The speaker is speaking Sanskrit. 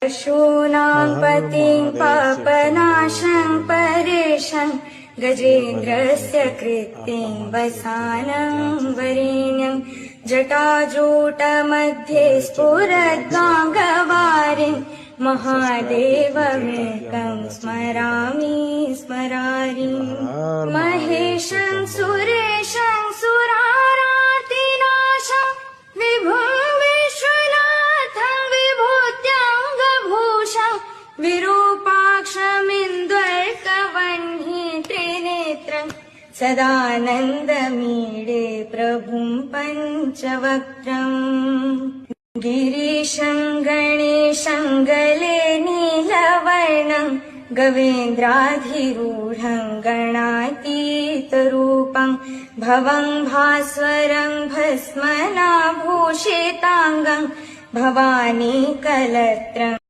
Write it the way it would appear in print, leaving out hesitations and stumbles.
शूनां पतिं पापनाशं परेशं गजेन्द्रस्य कृत्तिं वसानं वरेण्यं जटाजूटमध्ये स्फुरद्गाङ्गवारिं महादेवमेकं स्मरामि स्मरारिं महेशं सुरेशं सुरारातिनाशं विभुं विश्वनाथं विभूत्याङ्गभूषं विरूपाक्षमिन्द्वर्कवह्नि त्रिनेत्रं सदानन्दमीडे प्रभुं पञ्चवक्त्रम् गिरीशं गणेशं गले नीलवर्णं गवेन्द्राधिरूढं गणातीतरूपं भवं भास्वरं भस्मनाभूषिताङ्गं भवानी कलत्रम्